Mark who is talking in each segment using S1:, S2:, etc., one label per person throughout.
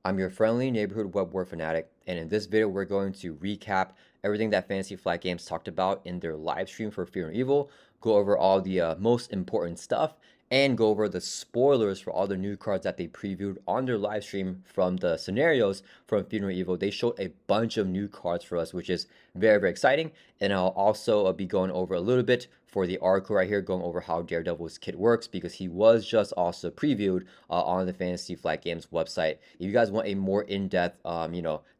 S1: I'm your friendly neighborhood Web-Warrior Fanatic, and in this video, we're going to recap everything that Fantasy Flight Games talked about in their live stream for Fear and Evil, go over all the most important stuff, and go over the spoilers for all the new cards that they previewed on their live stream from the scenarios from Fear and Evil. They showed a bunch of new cards for us, which is very, very exciting. And I'll also be going over a little bit for the article right here, going over how Daredevil's kit works, because he was just also previewed on the Fantasy Flight Games website. If you guys want a more in-depth,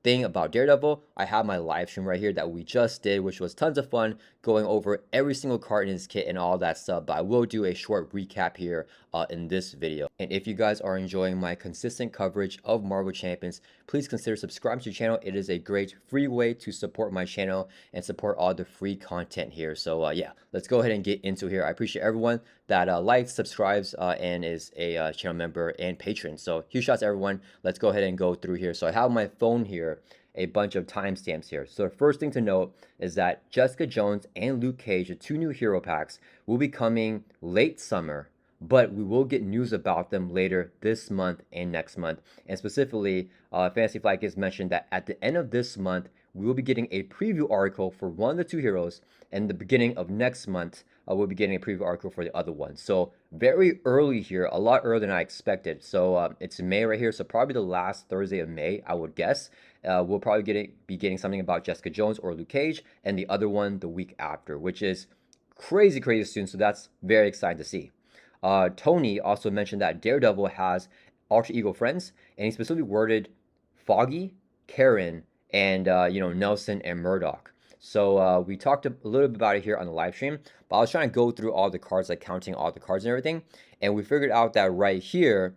S1: thing about Daredevil, I have my live stream right here that we just did, which was tons of fun, going over every single card in his kit and all that stuff. But I will do a short recap here in this video. And if you guys are enjoying my consistent coverage of Marvel Champions, please consider subscribing to the channel. It is a great free way to support my channel and support all the free content here. So yeah, let's go ahead and get into here. I appreciate everyone that likes, subscribes, and is a channel member and patron. So huge shots to everyone. Let's go ahead and go through here. So I have my phone here, a bunch of timestamps here. So the first thing to note is that Jessica Jones and Luke Cage, the two new hero packs, will be coming late summer, but we will get news about them later this month and next month. And specifically, Fantasy Flight Games mentioned that at the end of this month, we will be getting a preview article for one of the two heroes, and the beginning of next month, we'll be getting a preview article for the other one. So very early here, a lot earlier than I expected. So it's May right here, so probably the last Thursday of May, I would guess. We'll probably be getting something about Jessica Jones or Luke Cage, and the other one the week after, which is crazy soon. So that's very exciting to see. Tony also mentioned that Daredevil has alter ego friends, and he specifically worded Foggy, Karen, and Nelson and Murdoch. So we talked a little bit about it here on the live stream, but I was trying to go through all the cards, like counting all the cards and everything, and we figured out that right here,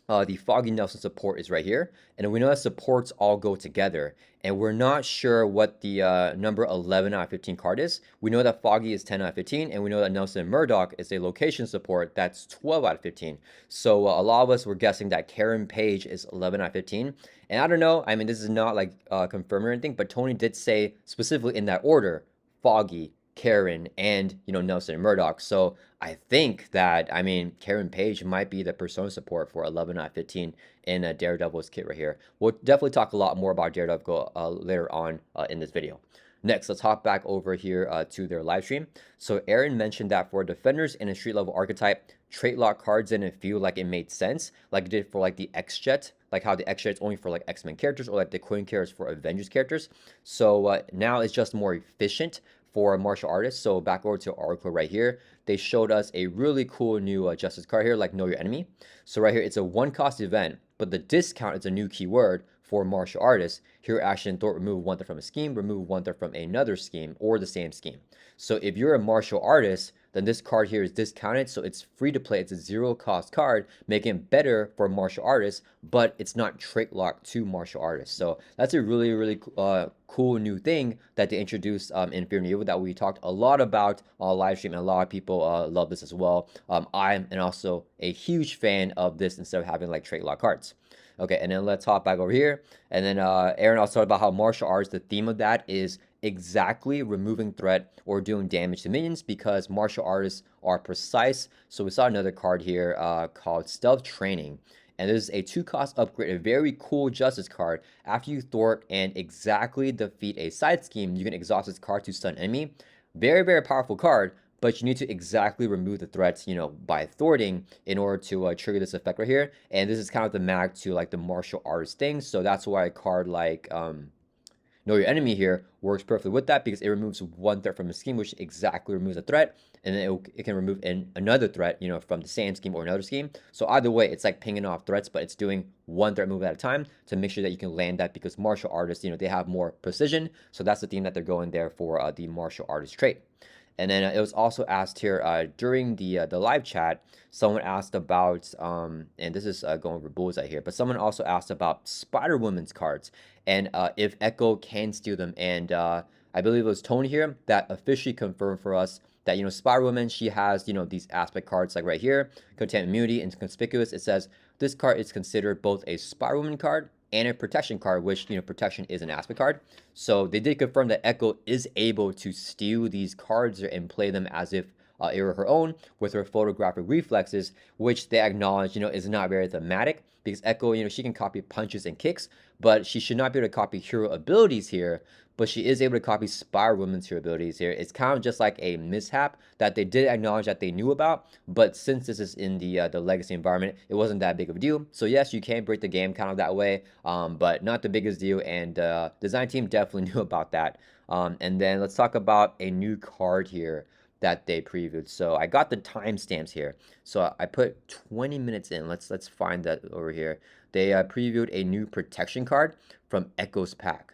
S1: the Foggy Nelson support is right here, and we know that supports all go together, and we're not sure what the number 11 out of 15 card is. We know that Foggy is 10 out of 15, and we know that Nelson and Murdoch is a location support that's 12 out of 15. So a lot of us were guessing that Karen Page is 11 out of 15, and I don't know, I mean, this is not like confirmed or anything, but Tony did say specifically in that order, Foggy, Karen, and Nelson and Murdoch. So I think that, I mean, Karen Page might be the persona support for 11 out of 15 in Daredevil's kit right here. We'll definitely talk a lot more about Daredevil later on in this video. Next, let's hop back over here to their live stream. So Aaron mentioned that for defenders in a street level archetype, trait lock cards didn't feel like it made sense, like it did for like the X-Jet, like how the X-Jet is only for like X-Men characters, or like the Queen characters for Avengers characters. So now it's just more efficient for martial artists. So back over to our article right here, they showed us a really cool new justice card here, like Know Your Enemy. So right here, it's a one-cost event, but the discount is a new keyword for martial artists. Hero action, thought, remove one threat from a scheme, remove one threat from another scheme, or the same scheme. So if you're a martial artist, then this card here is discounted, so it's free to play. It's a zero-cost card, making it better for martial artists, but it's not trait locked to martial artists. So that's a really, really cool new thing that they introduced in Fear and Evil that we talked a lot about on live stream, and a lot of people love this as well. I'm also a huge fan of this instead of having like trait lock cards. Okay, and then let's hop back over here. And then Aaron also talked about how martial arts, the theme of that is exactly removing threat or doing damage to minions, because martial artists are precise. So we saw another card here called Stealth Training. And this is a 2-cost upgrade, a very cool justice card. After you thwart and exactly defeat a side scheme, you can exhaust this card to stun enemy. Very, very powerful card, but you need to exactly remove the threats, by thwarting in order to trigger this effect right here. And this is kind of the mag to like the martial artist thing. So that's why a card like Know Your Enemy here works perfectly with that, because it removes one threat from a scheme, which exactly removes a threat, and then it can remove another threat, from the same scheme or another scheme. So either way, it's like pinging off threats, but it's doing one threat move at a time to make sure that you can land that, because martial artists, they have more precision. So that's the theme that they're going there for the martial artist trait. And then it was also asked here during the live chat, someone asked about, and this is going over Bullseye here, but someone also asked about Spider-Woman's cards, and if Echo can steal them. And I believe it was Tony here that officially confirmed for us that, Spider-Woman, she has, these aspect cards like right here, Content Immunity and Conspicuous. It says this card is considered both a Spider-Woman card and a protection card, which, protection is an aspect card. So they did confirm that Echo is able to steal these cards and play them as if it were her own, with her photographic reflexes, which they acknowledge, is not very thematic. because Echo, she can copy punches and kicks, but she should not be able to copy hero abilities here. But she is able to copy Spire Woman's hero abilities here. It's kind of just like a mishap that they did acknowledge that they knew about, but since this is in the legacy environment, it wasn't that big of a deal. So yes, you can break the game kind of that way, but not the biggest deal. And design team definitely knew about that. And then let's talk about a new card here that they previewed. So I got the timestamps here. So I put 20 minutes in. Let's find that over here. They previewed a new protection card from Echo's pack.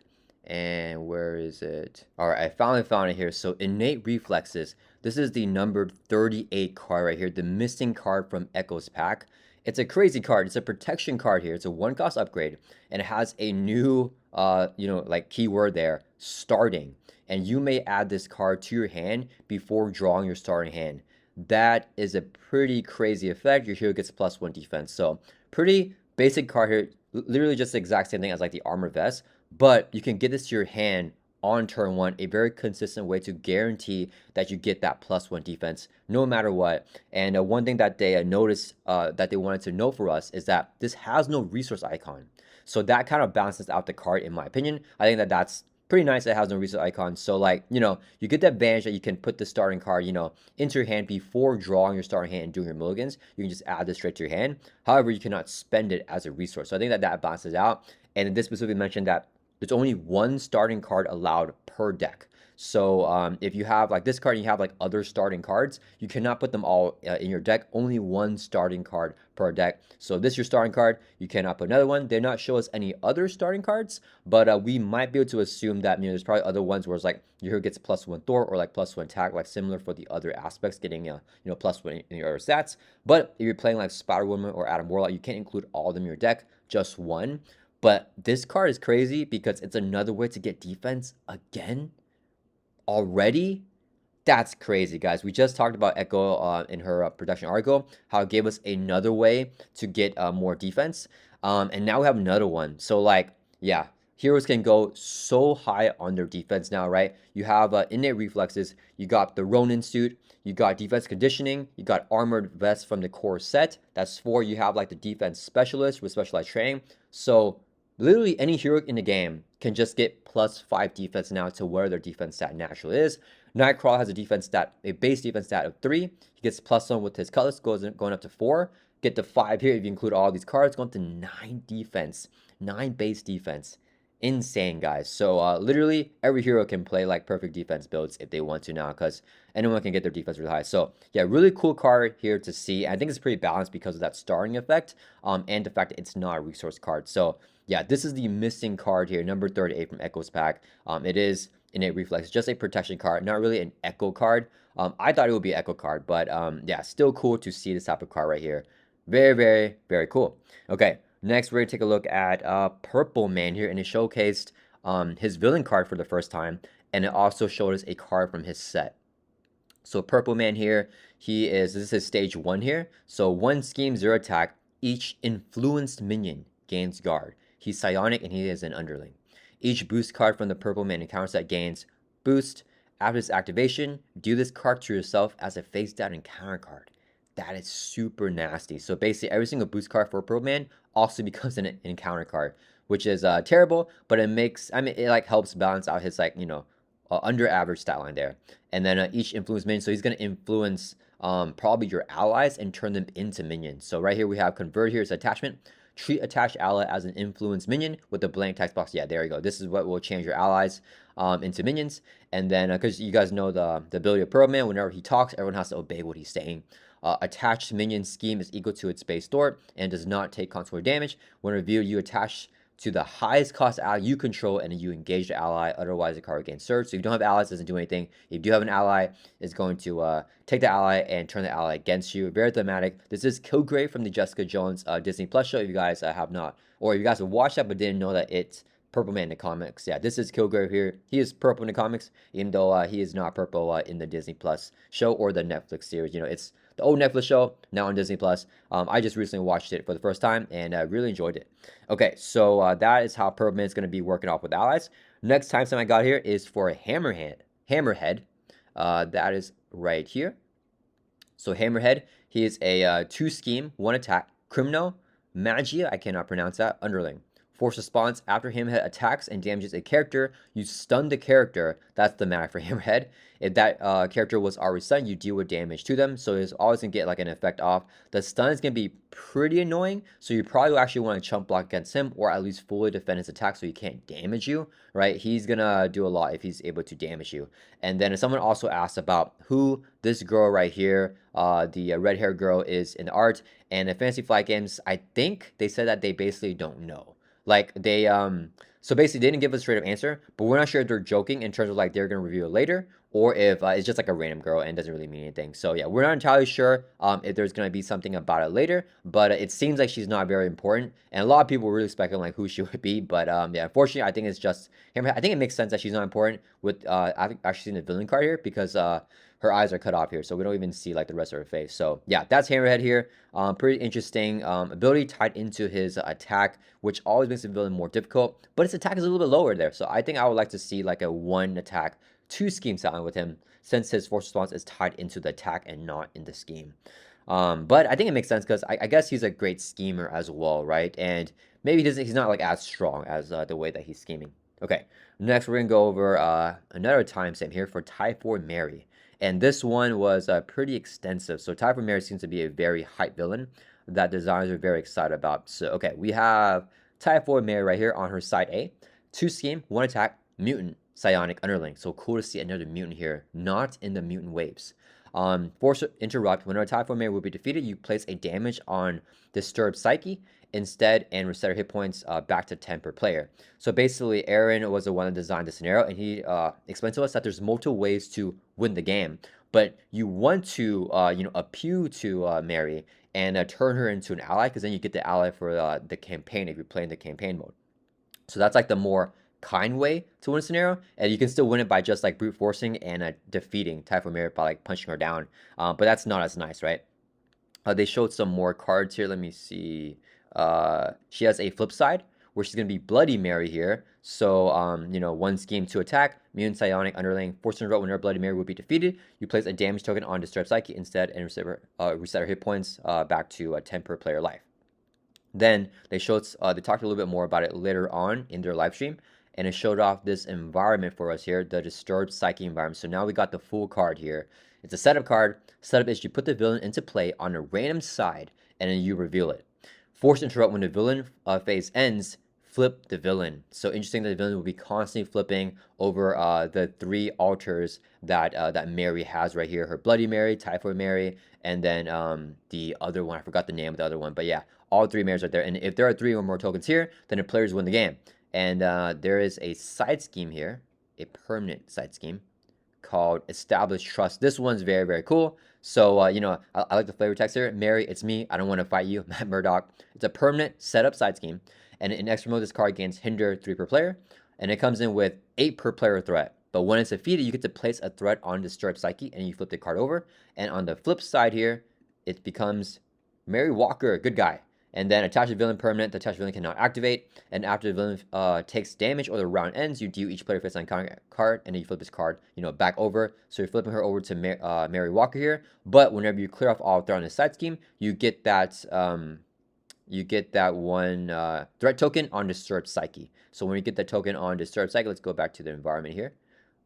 S1: And where is it? All right, I finally found it here. So Innate Reflexes. This is the numbered 38 card right here, the missing card from Echo's pack. It's a crazy card. It's a protection card here. It's a 1-cost upgrade, and it has a new, like keyword there, starting. And you may add this card to your hand before drawing your starting hand. That is a pretty crazy effect. Your hero gets +1 defense. So pretty basic card here. Literally just the exact same thing as like the armor vest. But you can get this to your hand on turn 1, a very consistent way to guarantee that you get that +1 defense no matter what. And one thing that they noticed that they wanted to know for us is that this has no resource icon. So that kind of balances out the card in my opinion. I think that that's pretty nice. It has no resource icon. So like, you get the advantage that you can put the starting card, into your hand before drawing your starting hand and doing your mulligans. You can just add this straight to your hand. However, you cannot spend it as a resource. So I think that that balances out. And this specifically mentioned that there's only one starting card allowed per deck. So if you have like this card and you have like other starting cards, you cannot put them all in your deck. Only one starting card per deck. So this is your starting card. You cannot put another one. They not show us any other starting cards, but we might be able to assume that there's probably other ones where it's like your hero gets +1 Thor or like +1 attack, like similar for the other aspects, getting +1 in your other stats. But if you're playing like Spider Woman or Adam Warlock, you can't include all of them in your deck, just one. But this card is crazy because it's another way to get defense again already. That's crazy, guys. We just talked about Echo in her production article, how it gave us another way to get more defense. And now we have another one. So like, yeah, heroes can go so high on their defense now, right? You have innate reflexes. You got the Ronin suit. You got defense conditioning. You got armored vest from the core set. That's 4. You have like the defense specialist with specialized training. So literally any hero in the game can just get +5 defense now to where their defense stat naturally is. Nightcrawler has a base defense stat of 3. He gets +1 with his cutlass, going up to 4. Get to 5 here if you include all these cards, going to 9 defense, 9 base defense. Insane, guys. So literally every hero can play like perfect defense builds if they want to now, because anyone can get their defense really high. So yeah, really cool card here to see. I think it's pretty balanced because of that starring effect, and the fact that it's not a resource card. So yeah, this is the missing card here, number 38 from Echo's pack. It is Innate Reflex, just a protection card, not really an Echo card. I thought it would be an Echo card, but yeah, still cool to see this type of card right here. Very, very, very cool. Okay, next we're gonna take a look at Purple Man here, and it showcased his villain card for the first time, and it also showed us a card from his set. So Purple Man here, this is his stage 1 here. So 1 scheme, 0 attack. Each influenced minion gains guard. He's psionic and he is an underling. Each boost card from the Purple Man encounter set gains boost. After its activation, deal this card to yourself as a face down encounter card. That is super nasty. So basically every single boost card for Purple Man also becomes an encounter card, which is terrible, but it like helps balance out his under average stat line there. And then each influence minion, so he's going to influence probably your allies and turn them into minions. So right here we have convert here as attachment. Treat attached ally as an influence minion with the blank text box. Yeah, there you go. This is what will change your allies into minions. And then because you guys know the ability of Purple Man, whenever he talks, everyone has to obey what he's saying. Attached minion scheme is equal to its base store and does not take consequential damage. When revealed, you attach to the highest cost ally you control and you engage the ally, otherwise the card gains surge. So if you don't have allies, it doesn't do anything. If you do have an ally, it's going to take the ally and turn the ally against you. Very thematic. This is Kilgrave from the Jessica Jones Disney Plus show. If you guys have not, or if you guys have watched that but didn't know that it's Purple Man in the comics. Yeah, this is Kilgrave here. He is purple in the comics, even though he is not purple in the Disney Plus show or the Netflix series. It's the old Netflix show, now on Disney Plus. I just recently watched it for the first time and I really enjoyed it. Okay, so that is how Purple Man is going to be working off with allies. Next timestamp I got here is for Hammerhead. That is right here. So Hammerhead, he is a 2 scheme, 1 attack, criminal, Magia, I cannot pronounce that, underling. Force response after Hammerhead attacks and damages a character, you stun the character. That's the mana for Hammerhead. If that character was already stunned, you deal with damage to them. So it's always going to get like an effect off. The stun is going to be pretty annoying. So you probably actually want to chump block against him or at least fully defend his attack so he can't damage you, right? He's going to do a lot if he's able to damage you. And then someone also asked about who this girl right here, the red hair girl, is in the art. And in Fantasy Flight Games, I think they said that they basically don't know. Like they so basically they didn't give us a straight up answer, but we're not sure if they're joking in terms of like they're gonna review it later or if it's just like a random girl and doesn't really mean anything. So yeah, we're not entirely sure if there's gonna be something about it later, but it seems like she's not very important, and a lot of people were really speculating like who she would be. But yeah, unfortunately, I think it's just I think it makes sense that she's not important with I've actually seen the villain card here because her eyes are cut off here, so we don't even see like the rest of her face. So yeah, that's Hammerhead here. Pretty interesting ability tied into his attack, which always makes the villain more difficult, but his attack is a little bit lower there. So I think I would like to see like a 1 attack 2 scheme sound with him, since his force response is tied into the attack and not in the scheme. But I think it makes sense because I guess he's a great schemer as well, right? And maybe he's not like as strong as the way that he's scheming. Okay, next we're gonna go over another timestamp here for Typhoid Mary. And this one was pretty extensive. So Typhoid Mary seems to be a very hype villain that designers are very excited about. So, okay, we have Typhoid Mary right here on her side A. 2 scheme, 1 attack, mutant, psionic, underling. So cool to see another mutant here, not in the mutant waves. Force interrupt. Whenever Typhoid Mary will be defeated, you place a damage on Disturbed Psyche instead and reset her hit points back to 10 per player. So basically, Aaron was the one that designed the scenario, and he explained to us that there's multiple ways to win the game, but you want to appeal to Mary and turn her into an ally, because then you get the ally for the campaign if you're playing the campaign mode. So that's like the more kind way to win a scenario, and you can still win it by just like brute forcing and defeating Typhoid Mary by like punching her down. But that's not as nice, right? They showed some more cards here. Let me see. She has a flip side where she's going to be Bloody Mary here. So, 1 scheme to attack, mutant, psionic, underling, force interrupt. Whenever Bloody Mary would be defeated, you place a damage token on Disturbed Psyche instead and reset her hit points back to 10 per player life. Then they talked a little bit more about it later on in their live stream, and it showed off this environment for us here, the Disturbed Psyche environment. So now we got the full card here. It's a setup card. Setup is you put the villain into play on a random side, and then you reveal it. Force interrupt. When the villain phase ends, flip the villain. So interesting that the villain will be constantly flipping over the 3 altars that Mary has right here. Her Bloody Mary, Typhoid Mary, and then the other one. I forgot the name of the other one. But yeah, all 3 Marys right there. And if there are 3 or more tokens here, then the players win the game. And there is a side scheme here, a permanent side scheme called Establish Trust. This one's very, very cool. So, I like the flavor text here. Mary, it's me. I don't want to fight you. Matt Murdock. It's a permanent setup side scheme. And in extra mode, this card gains hinder 3 per player. And it comes in with 8 per player threat. But when it's defeated, you get to place a threat on Disturbed Psyche and you flip the card over. And on the flip side here, it becomes Mary Walker, good guy. And then attach a villain permanent. The attached villain cannot activate. And after the villain takes damage or the round ends, you deal each player face on card, and then you flip this card, back over. So you're flipping her over to Mary Walker here. But whenever you clear off all threat on the side scheme, you get that 1 threat token on Disturbed Psyche. So when you get the token on Disturbed Psyche, let's go back to the environment here.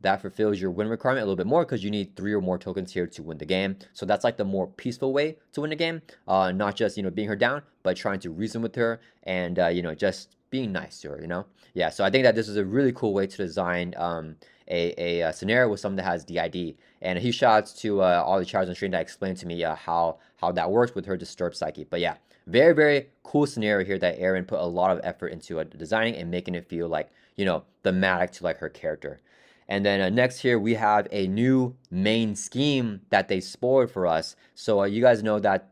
S1: That fulfills your win requirement a little bit more because you need 3 or more tokens here to win the game. So that's like the more peaceful way to win the game. Not just, being her down, but trying to reason with her and, just being nice to her, Yeah, so I think that this is a really cool way to design a scenario with someone that has DID. And huge shout outs to all the chatters on stream that explained to me how that works with her Disturbed Psyche. But yeah, very, very cool scenario here that Aaron put a lot of effort into designing and making it feel like, thematic to like her character. And then next here, we have a new main scheme that they spoiled for us. So you guys know that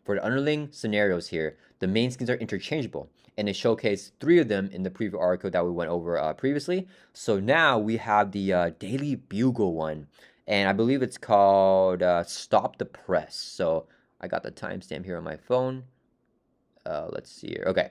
S1: for the underling scenarios here, the main schemes are interchangeable. And they showcased 3 of them in the preview article that we went over previously. So now we have the Daily Bugle one. And I believe it's called Stop the Press. So I got the timestamp here on my phone. Let's see here. Okay.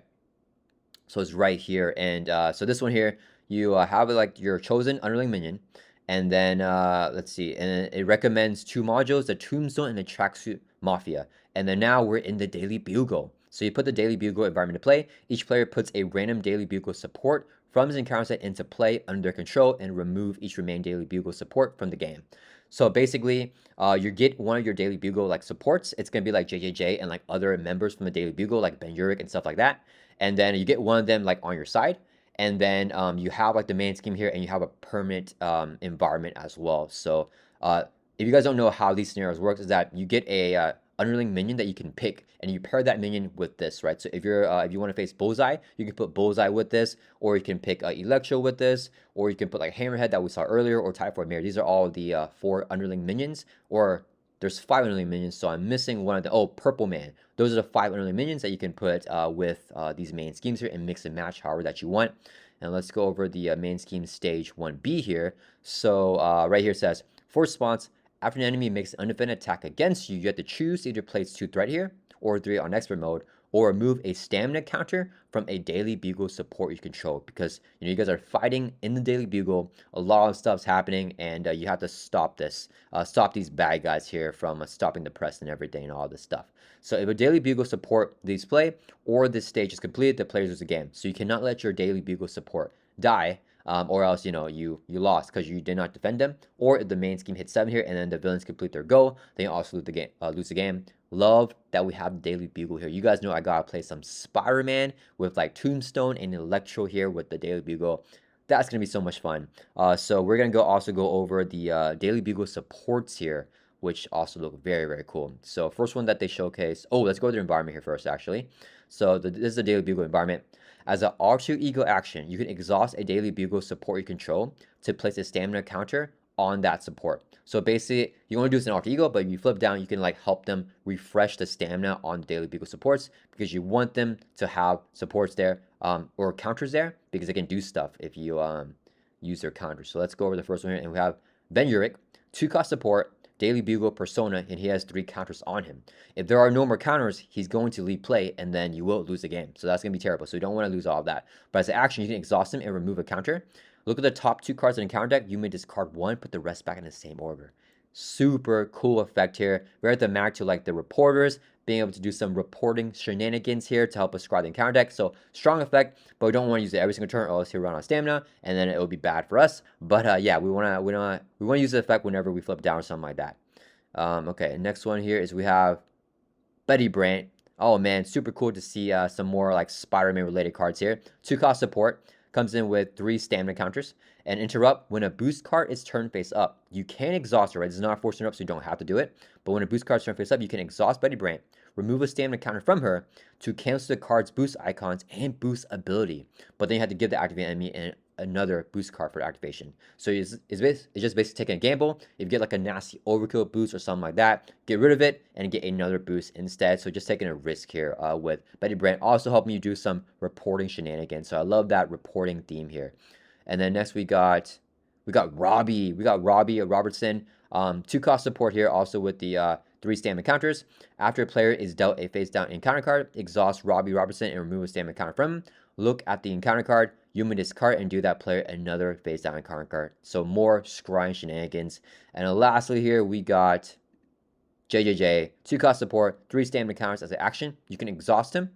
S1: So it's right here. And so this one here, you have like your chosen underling minion, and then let's see, and it recommends 2 modules, the Tombstone and the Tracksuit Mafia. And then now we're in the Daily Bugle. So you put the Daily Bugle environment to play. Each player puts a random Daily Bugle support from his encounter set into play under their control and remove each remaining Daily Bugle support from the game. So basically, you get one of your Daily Bugle like supports. It's gonna be like JJJ and like other members from the Daily Bugle, like Ben Urich and stuff like that. And then you get one of them like on your side. And then you have like the main scheme here, and you have a permanent environment as well. So if you guys don't know how these scenarios work, is that you get a underling minion that you can pick, and you pair that minion with this, right? So if you want to face Bullseye, you can put Bullseye with this, or you can pick Electro with this, or you can put like Hammerhead that we saw earlier, or Typhoid Mary. These are all the 4 underling minions, or there's 5 underling minions, so I'm missing one of the, oh, Purple Man. Those are the 5 underling minions that you can put with these main schemes here and mix and match however that you want. And let's go over the main scheme stage 1B here. So right here it says, for response, after an enemy makes an undefended attack against you, you have to choose to either place 2 threat here, or 3 on expert mode, or remove a stamina counter from a Daily Bugle support you control. Because you guys are fighting in the Daily Bugle, a lot of stuff's happening, and you have to stop this, stop these bad guys here from stopping the press and everything and all this stuff. So if a Daily Bugle support leaves play, or this stage is completed, the players lose the game. So you cannot let your Daily Bugle support die, or else you lost because you did not defend them. Or if the main scheme hits 7 here and then the villains complete their goal, then you also lose the game. Love that we have the Daily Bugle here. You guys know I gotta play some Spider-Man with like Tombstone and Electro here with the Daily Bugle. That's gonna be so much fun. So we're gonna also go over the Daily Bugle supports here, which also look very, very cool. So first one that they showcase. Oh, let's go to the environment here first, actually. So this is the Daily Bugle environment. As an alter ego action, you can exhaust a Daily Bugle support you control to place a stamina counter on that support. So basically, you want to do this in alter ego, but if you flip down, you can like help them refresh the stamina on the Daily Bugle supports, because you want them to have supports there or counters there, because they can do stuff if you use their counters. So let's go over the first one here, and we have Ben Urich, 2-cost support, Daily Bugle persona, and he has 3 counters on him. If there are no more counters, he's going to leave play, and then you will lose the game. So that's going to be terrible. So you don't want to lose all of that. But as an action, you can exhaust him and remove a counter. Look at the top 2 cards in the counter deck. You may discard 1, put the rest back in the same order. Super cool effect here. Very thematic to like the reporters, being able to do some reporting shenanigans here to help us squad the encounter deck. So strong effect, but we don't want to use it every single turn, or else he'll run out of stamina, and then it will be bad for us. But yeah, we want to use the effect whenever we flip down or something like that. Okay, next one here is we have Betty Brant. Oh man, super cool to see some more like Spider-Man related cards here. 2-cost support, comes in with 3 stamina counters. And interrupt, when a boost card is turned face up, you can exhaust it, right? This is not a forced interrupt, so you don't have to do it. But when a boost card is turned face up, you can exhaust Betty Brant, remove a stamina counter from her to cancel the card's boost icons and boost ability. But then you have to give the activated enemy another boost card for activation. So it's just basically taking a gamble. If you get like a nasty overkill boost or something like that, get rid of it and get another boost instead. So just taking a risk here with Betty Brant, also helping you do some reporting shenanigans. So I love that reporting theme here. And then next we got Robbie. We got Robbie Robertson. 2-cost support here, also with the 3 stamina counters. After a player is dealt a face down encounter card, exhaust Robbie Robertson and remove a stamina counter from him. Look at the encounter card. You may discard and do that player another face down encounter card. So more scrying shenanigans. And then lastly here we got JJJ. 2-cost support, 3 stamina counters as an action. You can exhaust him,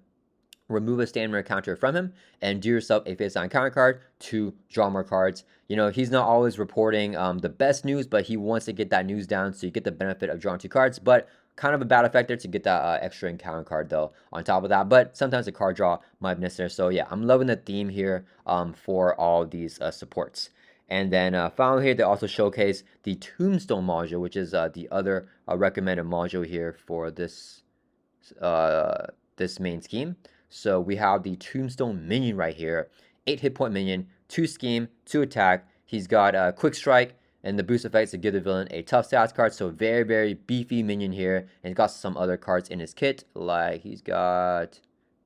S1: remove a stamina counter from him, and do yourself a face down counter card to draw more cards. He's not always reporting the best news, but he wants to get that news down, so you get the benefit of drawing 2 cards. But kind of a bad effect there to get that extra encounter card though on top of that. But sometimes the card draw might be necessary. So yeah, I'm loving the theme here for all these supports. And then finally here, they also showcase the Tombstone module, which is the other recommended module here for this this main scheme. So we have the Tombstone minion right here, 8 hit point minion, 2 scheme, 2 attack. He's got a quick strike and the boost effects to give the villain a tough stats card. So very, very beefy minion here. And he's got some other cards in his kit, like he's got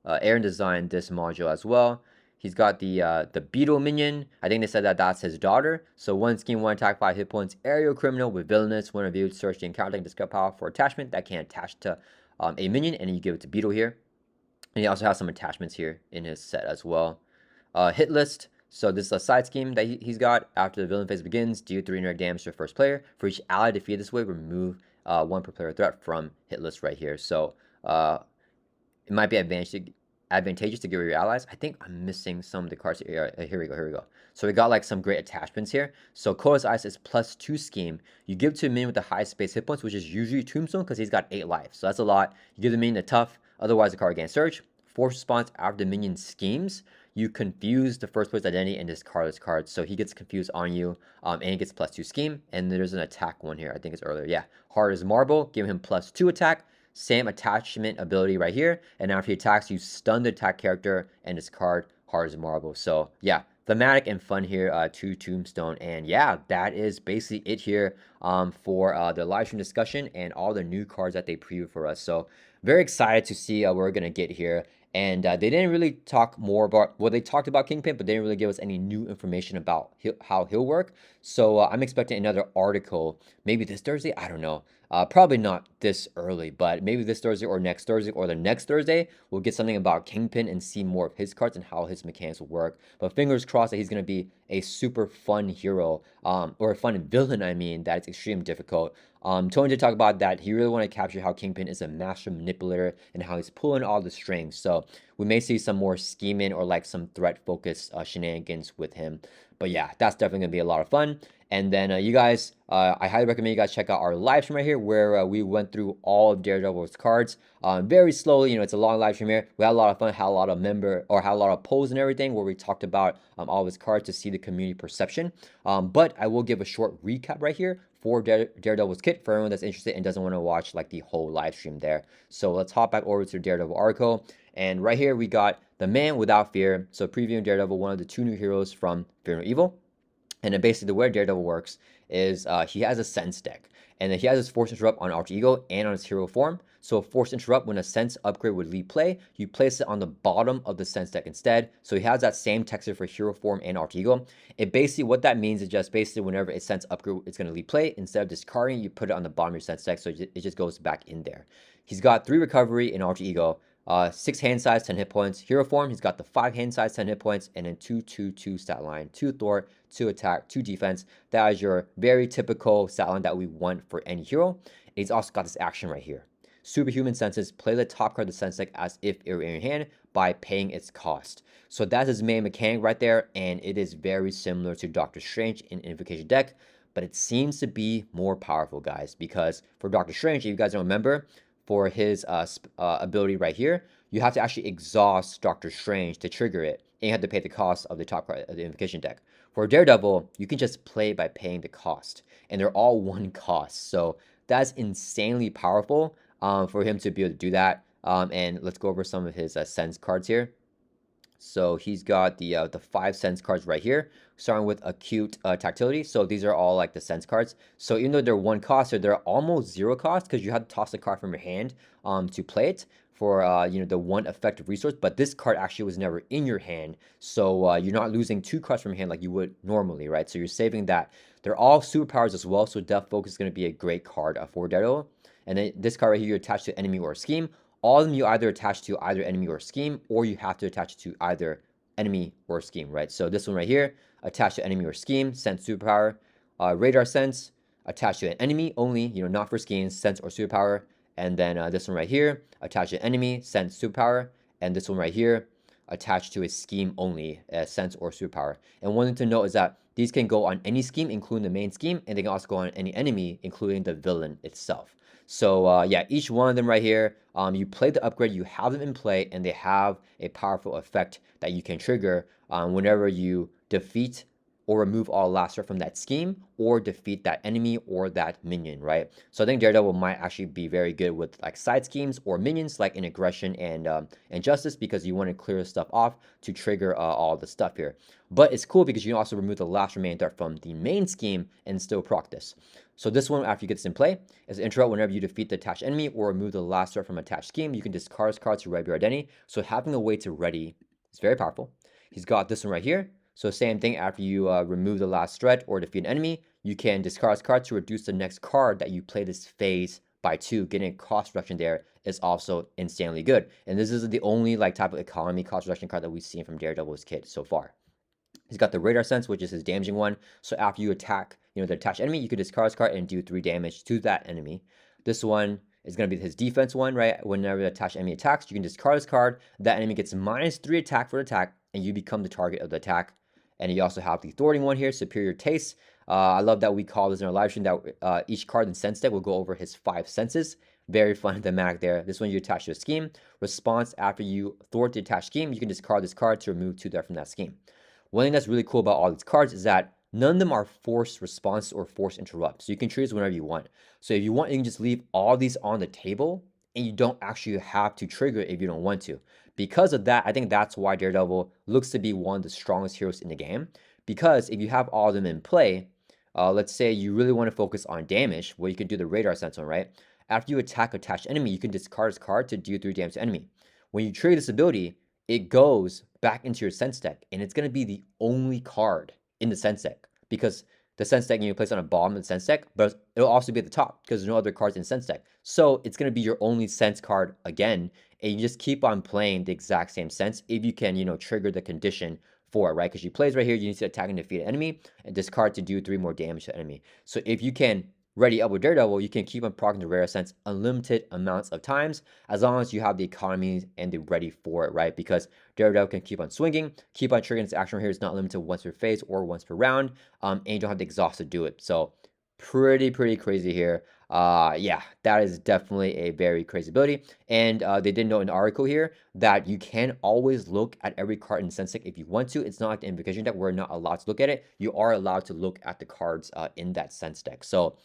S1: Aaron designed this module as well. He's got the Beetle minion. I think they said that that's his daughter. So 1 scheme, 1 attack, 5 hit points. Aerial criminal with villainous. When reviewed, search the encounter deck, discard power for attachment that can attach to a minion, and you give it to Beetle here. And he also has some attachments here in his set as well. Hit list. So this is a side scheme that he's got. After the villain phase begins, deal 3 indirect damage to the first player. For each ally defeated this way, remove 1 per player threat from hit list right here. So it might be advantageous to get rid of your allies. I think I'm missing some of the cards here. Here we go. Here we go. So we got like some great attachments here. So Coda's Ice is +2 scheme. You give to a minion with the highest base hit points, which is usually Tombstone because he's got 8 life. So that's a lot. You give the minion a tough, otherwise the card gains surge. Force response after the minion schemes. You confuse the first player's identity and discard this card. So he gets confused on you, and he gets +2 scheme. And there's an attack one here. I think it's earlier. Yeah. Hard as marble. Give him +2 attack. Same attachment ability right here. And after he attacks, you stun the attack character and discard hard as marble. So yeah, thematic and fun here to Tombstone. And yeah, that is basically it here for the live stream discussion and all the new cards that they preview for us. So very excited to see what we're going to get here. And they didn't really talk more about, well, they talked about Kingpin, but they didn't really give us any new information about how he'll work. So I'm expecting another article, maybe this Thursday, I don't know. Probably not this early, but maybe this Thursday or next Thursday or the next Thursday, we'll get something about Kingpin and see more of his cards and how his mechanics will work. But fingers crossed that he's going to be a super fun hero, or a fun villain, I mean, that's extremely difficult. Tony did talk about that. He really wanted to capture how Kingpin is a master manipulator and how he's pulling all the strings. So we may see some more scheming or like some threat-focused shenanigans with him. But yeah, that's definitely going to be a lot of fun. And then you guys, I highly recommend you guys check out our live stream right here where we went through all of Daredevil's cards very slowly. You know, it's a long live stream here. We had a lot of fun, had a lot of polls and everything where we talked about all of his cards to see the community perception. But I will give a short recap right here for Daredevil's kit for everyone that's interested and doesn't want to watch like the whole live stream there. So let's hop back over to Daredevil article. And right here we got the Man Without Fear. So previewing Daredevil, one of the 2 new heroes from Fear No Evil. And then basically the way Daredevil works is he has a sense deck. And then he has his Force Interrupt on Alter Ego and on his hero form. So Force Interrupt, when a sense upgrade would leave play, you place it on the bottom of the sense deck instead. So he has that same texture for hero form and Alter Ego. It basically, what that means is just basically whenever a sense upgrade is going to leave play, instead of discarding, you put it on the bottom of your sense deck. So it just goes back in there. He's got 3 recovery in Alter Ego. 6 hand size, 10 hit points. Hero form, he's got the 5 hand size, 10 hit points, and then 2/2/2 stat line. 2 thwart, 2 attack, 2 defense. That is your very typical stat line that we want for any hero. And he's also got this action right here. Superhuman senses, play the top card of the sense deck as if it were in your hand by paying its cost. So that's his main mechanic right there, and it is very similar to Doctor Strange in Invocation deck, but it seems to be more powerful, guys, because for Doctor Strange, if you guys don't remember, for his ability right here, you have to actually exhaust Doctor Strange to trigger it, and you have to pay the cost of the top card of the Invocation deck. For Daredevil, you can just play by paying the cost, and they're all 1 cost, so that's insanely powerful for him to be able to do that. And let's go over some of his sense cards here. So he's got the 5 sense cards right here, starting with acute tactility. So these are all like the sense cards. So even though they're 1 cost, they're almost 0 cost because you have to toss the card from your hand to play it for you know, the 1 effective resource. But this card actually was never in your hand, so you're not losing 2 cards from your hand like you would normally, right? So you're saving that. They're all superpowers as well, so Death Focus is going to be a great card for Daredevil. And then this card right here, you attach to enemy or scheme. All of them you either attach to either enemy or scheme, or you have to attach to either enemy or scheme, right? So this one right here, attached to enemy or scheme, sense superpower. Radar sense, attached to an enemy only, you know, not for schemes, sense or superpower. And then this one right here, attached to enemy, sense, superpower. And this one right here, attached to a scheme only, sense or superpower. And one thing to note is that these can go on any scheme, including the main scheme, and they can also go on any enemy, including the villain itself. So yeah, each one of them right here, you play the upgrade, you have them in play, and they have a powerful effect that you can trigger whenever you defeat or remove all last threat from that scheme, or defeat that enemy or that minion, right? So I think Daredevil might actually be very good with like side schemes or minions, like in aggression and justice, because you want to clear stuff off to trigger all the stuff here. But it's cool because you can also remove the last remaining threat from the main scheme and still proc this. So this one, after you get this in play, is interrupt whenever you defeat the attached enemy or remove the last threat from attached scheme. You can discard this card to ready your identity. So having a way to ready is very powerful. He's got this one right here. So same thing, after you remove the last threat or defeat an enemy, you can discard this card to reduce the next card that you play this phase by 2. Getting a cost reduction there is also insanely good. And this is the only like type of economy cost reduction card that we've seen from Daredevil's kit so far. He's got the radar sense, which is his damaging one. So after you attack, you know, the attached enemy, you can discard this card and do 3 damage to that enemy. This one, is going to be his defense one, right? Whenever the attached enemy attacks, you can discard this card. That enemy gets -3 attack for attack, and you become the target of the attack. And you also have the thwarting one here, Superior Taste. I love that we call this in our live stream that each card in sense deck will go over his 5 senses. Very fun thematic there. This one you attach to a scheme. Response after you thwart the attached scheme, you can discard this card to remove 2 threat from that scheme. One thing that's really cool about all these cards is that none of them are forced response or forced interrupt. So you can choose whenever you want. So if you want, you can just leave all these on the table and you don't actually have to trigger it if you don't want to. Because of that, I think that's why Daredevil looks to be one of the strongest heroes in the game. Because if you have all of them in play, let's say you really want to focus on damage, well, you can do the radar sense one, right? After you attack attached enemy, you can discard this card to deal 3 damage to enemy. When you trigger this ability, it goes back into your sense deck, and it's going to be the only card in the sense deck, because the sense deck you place on a bottom of the sense deck, but it'll also be at the top because there's no other cards in sense deck. So it's going to be your only sense card again, and you just keep on playing the exact same sense if you can, trigger the condition for it, right? Because she plays right here, you need to attack and defeat an enemy and discard to do 3 more damage to the enemy. So if you can ready up with Daredevil, you can keep on proccing the rare sense unlimited amounts of times as long as you have the economy and the ready for it, right? Because Daredevil can keep on swinging, keep on triggering its action right here. It's not limited once per phase or once per round, and you don't have the exhaust to do it. So pretty crazy here. Yeah, that is definitely a very crazy ability. And they did note in the article here that you can always look at every card in Sense deck if you want to. It's not like the Invocation deck, we're not allowed to look at it. You are allowed to look at the cards in that Sense deck. So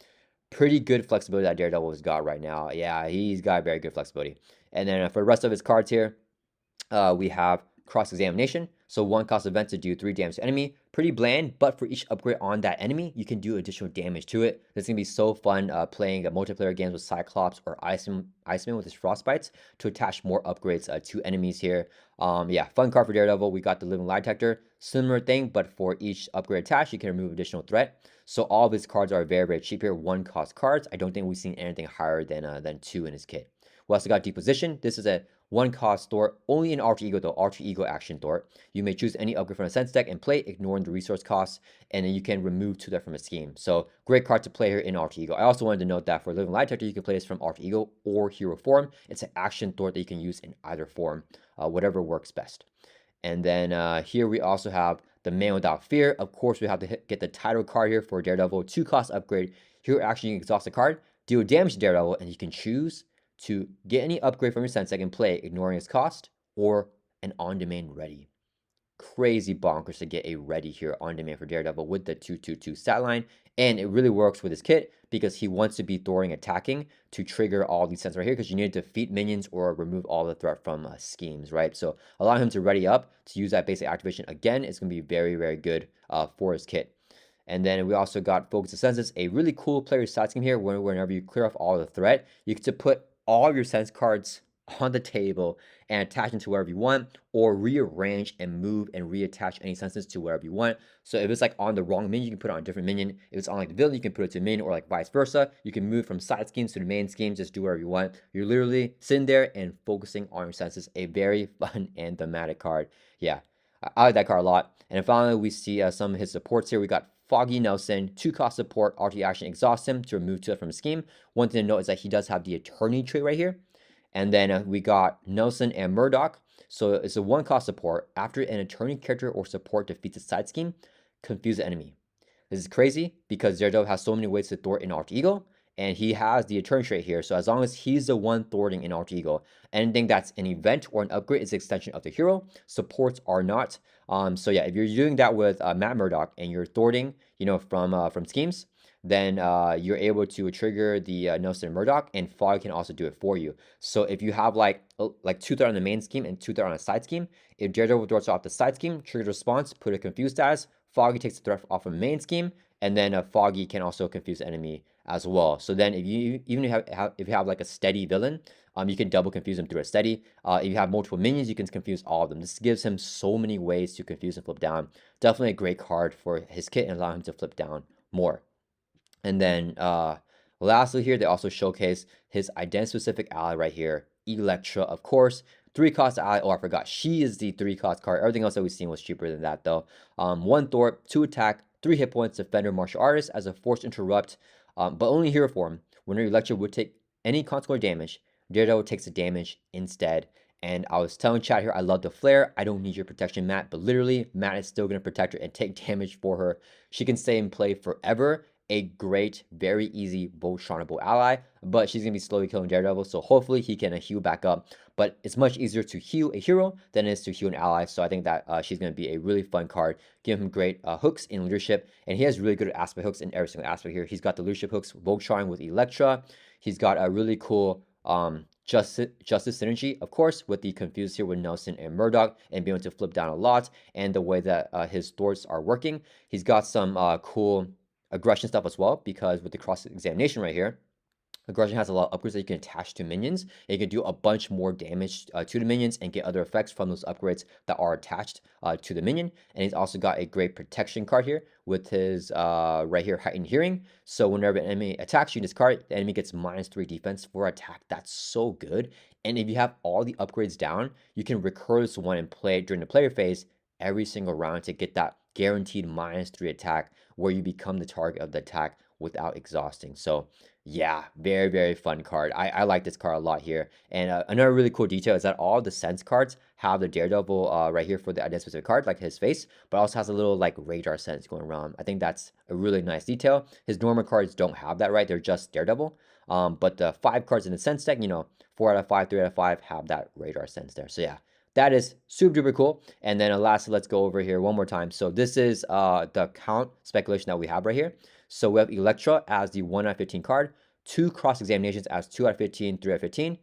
S1: pretty good flexibility that Daredevil has got right now. Yeah, he's got very good flexibility. And then for the rest of his cards here, we have cross-examination. So 1 cost event to do 3 damage to enemy. Pretty bland, but for each upgrade on that enemy, you can do additional damage to it. This is going to be so fun playing multiplayer games with Cyclops or Iceman with his frostbites to attach more upgrades to enemies here. Yeah, fun card for Daredevil. We got the Living Lie Detector. Similar thing, but for each upgrade attached, you can remove additional threat. So all of his cards are very cheap here. 1 cost cards. I don't think we've seen anything higher than 2 in his kit. We also got Deposition. This is a 1 cost thwart, only in Alter Ego though, Alter Ego action thwart. You may choose any upgrade from a sense deck and play, ignoring the resource costs, and then you can remove 2 that from a scheme. So great card to play here in Alter Ego. I also wanted to note that for Living Lie Detector, you can play this from Alter Ego or Hero form. It's an action thwart that you can use in either form, whatever works best. And then here we also have the Man Without Fear. Of course, we have to get the title card here for Daredevil, 2 cost upgrade. Here actually you can exhaust the card, deal damage to Daredevil, and you can choose to get any upgrade from your sense deck and play, ignoring its cost, or an on-demand ready. Crazy bonkers to get a ready here on demand for Daredevil with the 2/2/2 stat line, and it really works with his kit because he wants to be thwarting attacking to trigger all these senses right here because you need to defeat minions or remove all the threat from schemes, right? So allowing him to ready up to use that basic activation again is going to be very good for his kit. And then we also got Focus of Senses, a really cool player stat scheme here whenever you clear off all the threat, you get to put all of your sense cards on the table and attach them to wherever you want, or rearrange and move and reattach any senses to wherever you want. So if it's like on the wrong minion, you can put it on a different minion. If it's on like the villain, you can put it to a minion, or like vice versa. You can move from side schemes to the main schemes, just do whatever you want. You're literally sitting there and focusing on your senses. A very fun and thematic card. Yeah, I like that card a lot. And then finally, we see some of his supports here. We got Foggy Nelson, 2 cost support, RT action, exhaust him to remove 2 from the scheme. One thing to note is that he does have the Eternity trait right here. And then we got Nelson and Murdoch. So it's a 1 cost support. After an Eternity character or support defeats a side scheme, confuse the enemy. This is crazy because Daredevil has so many ways to thwart in Alter Ego, and he has the Eternity trait here. So as long as he's the one thwarting in Alter Ego, anything that's an event or an upgrade is an extension of the hero. Supports are not. So yeah, if you're doing that with Matt Murdoch and you're thwarting, from schemes, then you're able to trigger the Nelson Murdoch, and Fog can also do it for you. So if you have like 2 threat on the main scheme and 2 threat on a side scheme, if Daredevil thwarts off the side scheme, triggers response, put a confused status, Foggy takes the threat off of the main scheme, and then Foggy can also confuse the enemy as well. So then if you have like a steady villain, you can double confuse him through a steady. If you have multiple minions, you can confuse all of them. This gives him so many ways to confuse and flip down. Definitely a great card for his kit and allow him to flip down more. And then lastly here, they also showcase his identity-specific ally right here, Electra, of course. 3 cost ally. Oh, I forgot. She is the 3 cost card. Everything else that we've seen was cheaper than that, though. 1 thwart, 2 attack, 3 hit points, defender, martial artist as a forced interrupt, but only hero form. Whenever Electra would take any consequential damage, Daredevil takes the damage instead. And I was telling chat here, I love the flare. I don't need your protection, Matt, but literally, Matt is still going to protect her and take damage for her. She can stay in play forever. A great, very easy Voltronable ally, but she's going to be slowly killing Daredevil, so hopefully he can heal back up. But it's much easier to heal a hero than it is to heal an ally, so I think that she's going to be a really fun card. Give him great hooks in leadership, and he has really good aspect hooks in every single aspect here. He's got the leadership hooks, Voltron with Electra. He's got a really cool justice synergy, of course, with the confused here with Nelson and Murdoch, and being able to flip down a lot, and the way that his thwarts are working. He's got some cool aggression stuff as well, because with the cross-examination right here, aggression has a lot of upgrades that you can attach to minions, and you can do a bunch more damage to the minions and get other effects from those upgrades that are attached to the minion. And he's also got a great protection card here with his right here, heightened hearing. So whenever an enemy attacks you, this card, the enemy gets -3 defense for attack. That's so good. And if you have all the upgrades down, you can recur this one and play it during the player phase every single round to get that guaranteed -3 attack, where you become the target of the attack without exhausting. So yeah, very, very fun card. I like this card a lot here. And another really cool detail is that all the sense cards have the Daredevil right here for the identity specific card, like his face, but also has a little like radar sense going around. I think that's a really nice detail. His normal cards don't have that, right? They're just Daredevil. But the 5 cards in the sense deck, 4 out of 5, 3 out of 5 have that radar sense there. So yeah, that is super duper cool. And then lastly, let's go over here one more time. So this is the count speculation that we have right here. So we have Electra as the 1 out of 15 card, 2 cross-examinations as 2 out of 15, 3 out of 15,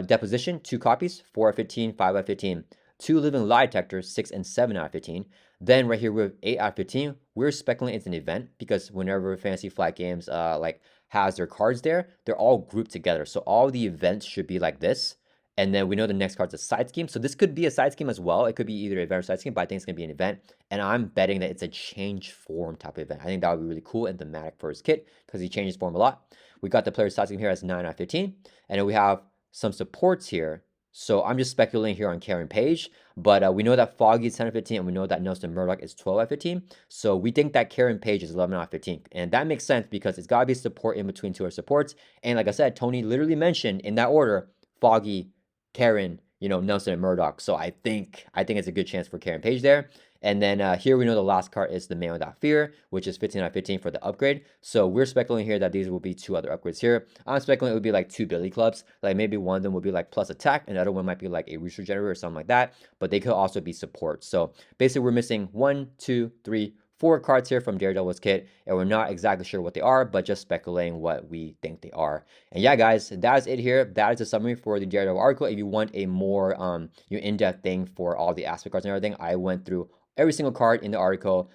S1: Deposition, 2 copies, 4 out of 15, 5 out of 15, 2 Living Lie Detectors, 6 and 7 out of 15. Then right here we have 8 out of 15. We're speculating it's an event, because whenever Fantasy Flight Games like has their cards there, they're all grouped together. So all the events should be like this. And then we know the next card's a side scheme. So this could be a side scheme as well. It could be either an event or side scheme, but I think it's going to be an event. And I'm betting that it's a change form type of event. I think that would be really cool and thematic for his kit, because he changes form a lot. We got the player side scheme here as 9 out of 15. And then we have some supports here. So I'm just speculating here on Karen Page. But we know that Foggy is 10 out of 15. And we know that Nelson Murdoch is 12 out of 15. So we think that Karen Page is 11 out of 15. And that makes sense, because it's got to be support in between 2 other supports. And like I said, Tony literally mentioned in that order, Foggy, Karen, Nelson and Murdoch. So I think it's a good chance for Karen Page there. And then here we know the last card is the Man Without Fear, which is 15 out of 15 for the upgrade. So we're speculating here that these will be 2 other upgrades here. I'm speculating it would be like 2 Billy Clubs. Like maybe one of them will be like plus attack, and the other one might be like a Rooster Generator or something like that. But they could also be support. So basically we're missing 1, 2, 3, 4 cards here from Daredevil's kit, and we're not exactly sure what they are, but just speculating what we think they are. And yeah, guys, that is it here. That is a summary for the Daredevil article. If you want a more in-depth thing for all the aspect cards and everything, I went through every single card in the article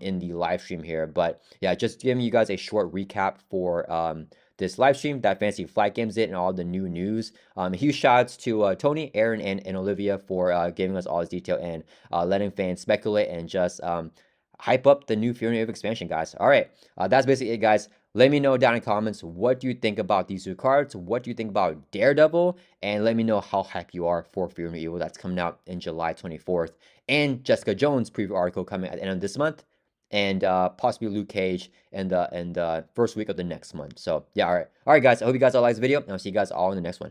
S1: in the live stream here. But yeah, just giving you guys a short recap for this live stream that Fantasy Flight Games did and all the new news. Huge shouts to Tony, Aaron, and Olivia for giving us all this detail and letting fans speculate and just hype up the new Fear and Wave expansion, guys. All right, that's basically it, guys. Let me know down in the comments, what do you think about these 2 cards? What do you think about Daredevil? And let me know how hyped you are for Fear and Evil that's coming out in July 24th. And Jessica Jones preview article coming at the end of this month. And possibly Luke Cage in the first week of the next month. So yeah, all right, guys. I hope you guys all like this video, and I'll see you guys all in the next one.